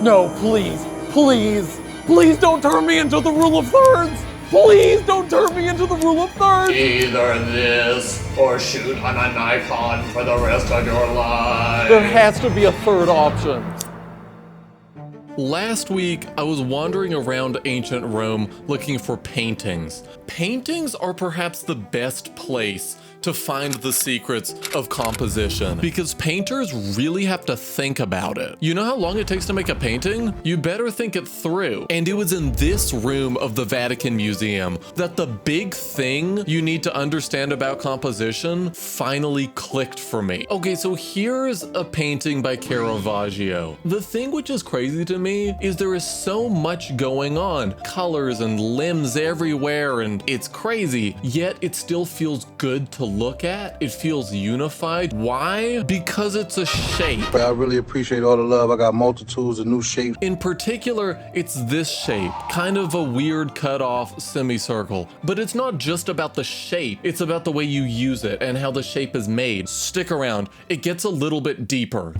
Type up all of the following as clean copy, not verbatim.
No, please don't turn me into the rule of thirds. Please don't turn me into the rule of thirds. Either this or shoot on a Nikon for the rest of your life. There has to be a third option. Last week, I was wandering around ancient Rome looking for paintings. Paintings are perhaps the best place to find the secrets of composition because painters really have to think about it. You know how long it takes to make a painting? You better think it through. And it was in this room of the Vatican Museum that the big thing you need to understand about composition finally clicked for me. Okay, so here's a painting by Caravaggio. The thing which is crazy to me is there is so much going on. Colors and limbs everywhere, and it's crazy, yet it still feels good to look at. It feels unified. Why? Because it's a shape. I really appreciate all the love. I got multitudes of new shapes. In particular, it's this shape, kind of a weird cut off semicircle. But it's not just about the shape, it's about the way you use it and how the shape is made. Stick around, it gets a little bit deeper.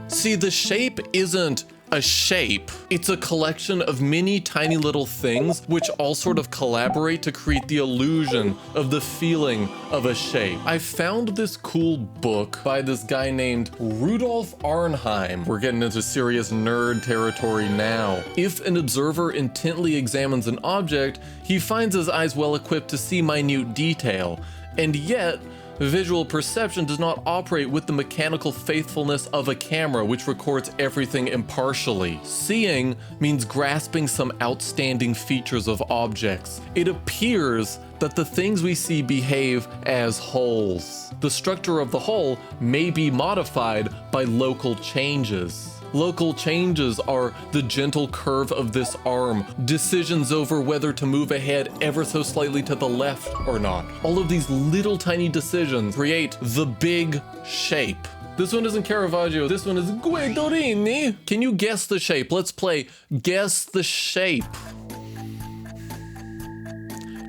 See, the shape isn't a shape. It's a collection of many tiny little things which all sort of collaborate to create the illusion of the feeling of a shape. I found this cool book by this guy named Rudolf Arnheim. We're getting into serious nerd territory now. If an observer intently examines an object, he finds his eyes well equipped to see minute detail, and yet visual perception does not operate with the mechanical faithfulness of a camera, which records everything impartially. Seeing means grasping some outstanding features of objects. It appears that the things we see behave as wholes. The structure of the whole may be modified by local changes. Local changes are the gentle curve of this arm, decisions over whether to move ahead ever so slightly to the left or not. All of these little tiny decisions create the big shape. This one isn't Caravaggio, this one is Guidorini. Can you guess the shape? Let's play Guess the Shape.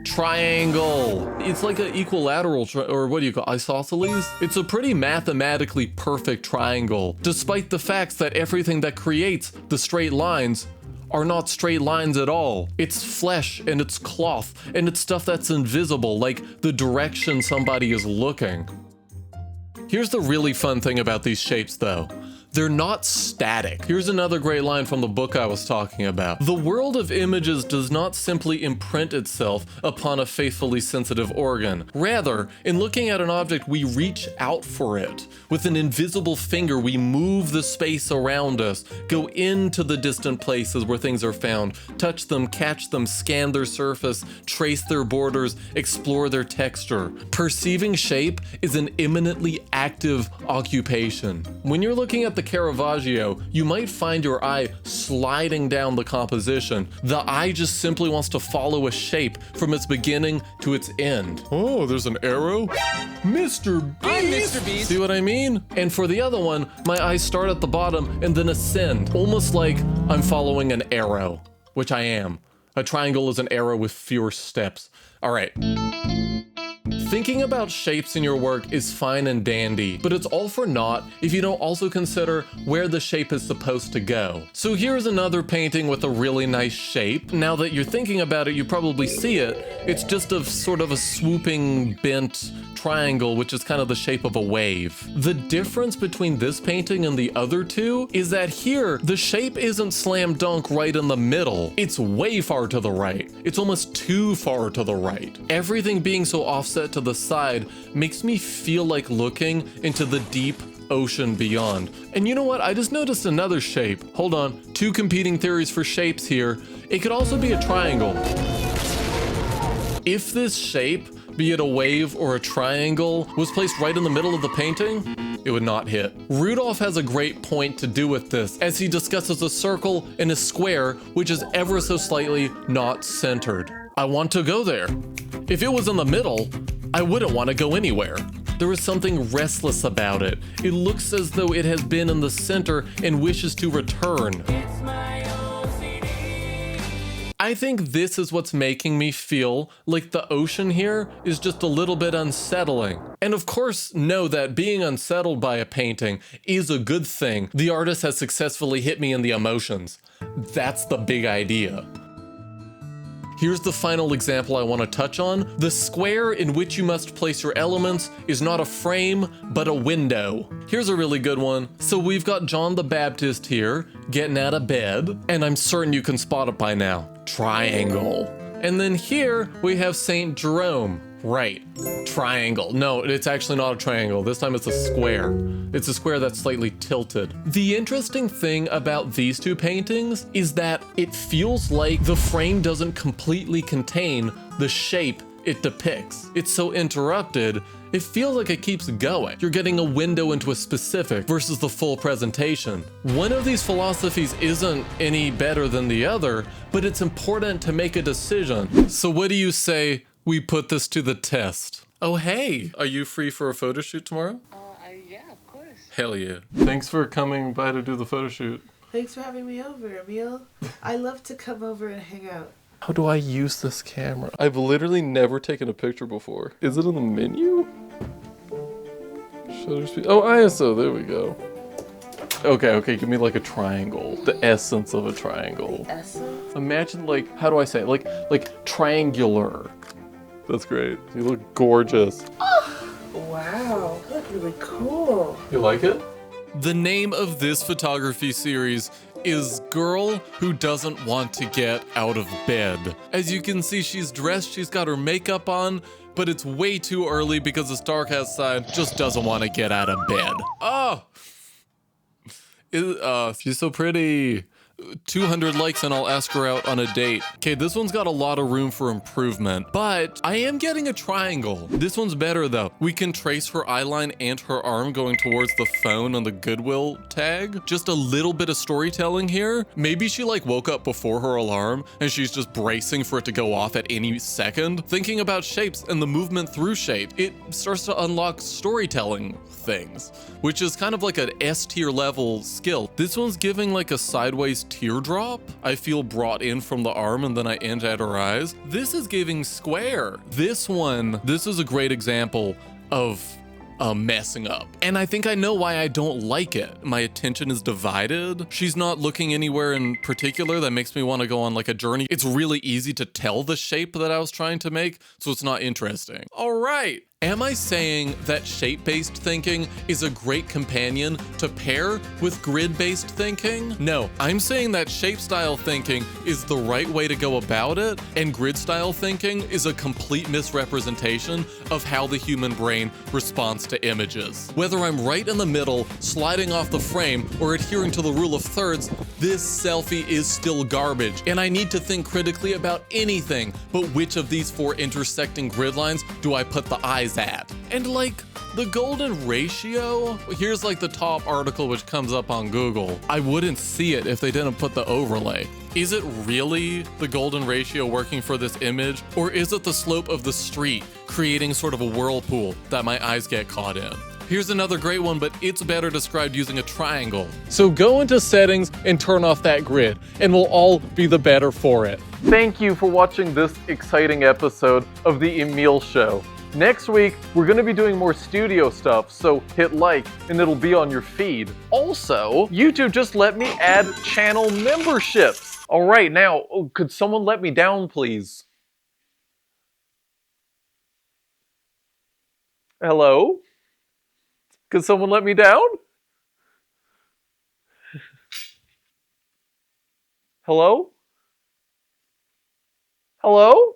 Triangle. It's like an equilateral, or what do you call isosceles? It's a pretty mathematically perfect triangle, despite the fact that everything that creates the straight lines are not straight lines at all. It's flesh and it's cloth and it's stuff that's invisible, like the direction somebody is looking. Here's the really fun thing about these shapes though. They're not static. Here's another great line from the book I was talking about. The world of images does not simply imprint itself upon a faithfully sensitive organ. Rather, in looking at an object, we reach out for it. With an invisible finger, we move the space around us, go into the distant places where things are found, touch them, catch them, scan their surface, trace their borders, explore their texture. Perceiving shape is an eminently active occupation. When you're looking at the Caravaggio, you might find your eye sliding down the composition. The eye just simply wants to follow a shape from its beginning to its end. Oh, there's an arrow? Mr. Beast! I'm Mr. Beast! See what I mean? And for the other one, my eyes start at the bottom and then ascend, almost like I'm following an arrow, which I am. A triangle is an arrow with fewer steps. All right. Thinking about shapes in your work is fine and dandy, but it's all for naught if you don't also consider where the shape is supposed to go. So here's another painting with a really nice shape. Now that you're thinking about it, you probably see it. It's just a sort of a swooping, bent triangle, which is kind of the shape of a wave. The difference between this painting and the other two is that here, the shape isn't slam dunk right in the middle. It's way far to the right. It's almost too far to the right. Everything being so offset to the side makes me feel like looking into the deep ocean beyond. And you know what? I just noticed another shape. Hold on. Two competing theories for shapes here. It could also be a triangle. If this shape, be it a wave or a triangle, was placed right in the middle of the painting, it would not hit. Rudolph has a great point to do with this, as he discusses a circle and a square, which is ever so slightly not centered. I want to go there. If it was in the middle, I wouldn't want to go anywhere. There is something restless about it. It looks as though it has been in the center and wishes to return. I think this is what's making me feel like the ocean here is just a little bit unsettling. And of course, know that being unsettled by a painting is a good thing. The artist has successfully hit me in the emotions. That's the big idea. Here's the final example I want to touch on. The square in which you must place your elements is not a frame, but a window. Here's a really good one. So we've got John the Baptist here, getting out of bed, and I'm certain you can spot it by now. Triangle. And then here we have Saint Jerome. Right, triangle. No, it's actually not a triangle. This time it's a square. It's a square that's slightly tilted. The interesting thing about these two paintings is that it feels like the frame doesn't completely contain the shape it depicts. It's so interrupted, it feels like it keeps going. You're getting a window into a specific versus the full presentation. One of these philosophies isn't any better than the other, but it's important to make a decision. So what do you say we put this to the test? Oh, hey, are you free for a photo shoot tomorrow? Yeah, of course. Hell yeah. Thanks for coming by to do the photo shoot. Thanks for having me over, Emil. I love to come over and hang out. How do I use this camera? I've literally never taken a picture before. Is it in the menu? Shutter speed. Oh, ISO, there we go. Okay, give me like a triangle. The essence of a triangle. The essence? Imagine like, how do I say it? Like triangular. That's great. You look gorgeous. Oh, wow, you look really cool. You like it? The name of this photography series is Girl Who Doesn't Want to Get Out of Bed. As you can see, she's dressed, she's got her makeup on, but it's way too early because it's dark outside. Just doesn't want to get out of bed. Oh! She's so pretty. 200 likes and I'll ask her out on a date. Okay, this one's got a lot of room for improvement, but I am getting a triangle. This one's better though. We can trace her eyeline and her arm going towards the phone on the Goodwill tag. Just a little bit of storytelling here. Maybe she like woke up before her alarm and she's just bracing for it to go off at any second. Thinking about shapes and the movement through shape, it starts to unlock storytelling things, which is kind of like an S tier level skill. This one's giving like a sideways teardrop. I feel brought in from the arm and then I end at her eyes. This is giving square. This is a great example of messing up. And I think I know why I don't like it. My attention is divided. She's not looking anywhere in particular that makes me want to go on like a journey. It's really easy to tell the shape that I was trying to make, so it's not interesting. All right. Am I saying that shape-based thinking is a great companion to pair with grid-based thinking? No, I'm saying that shape-style thinking is the right way to go about it, and grid-style thinking is a complete misrepresentation of how the human brain responds to images. Whether I'm right in the middle, sliding off the frame, or adhering to the rule of thirds, this selfie is still garbage, and I need to think critically about anything, but which of these four intersecting grid lines do I put the eyes at? And like, the golden ratio, here's like the top article which comes up on Google. I wouldn't see it if they didn't put the overlay. Is it really the golden ratio working for this image? Or is it the slope of the street creating sort of a whirlpool that my eyes get caught in? Here's another great one, but it's better described using a triangle. So go into settings and turn off that grid, and we'll all be the better for it. Thank you for watching this exciting episode of The Emil Show. Next week, we're going to be doing more studio stuff, so hit like and it'll be on your feed. Also, YouTube just let me add channel memberships. All right, now, could someone let me down, please? Hello? Could someone let me down? Hello? Hello?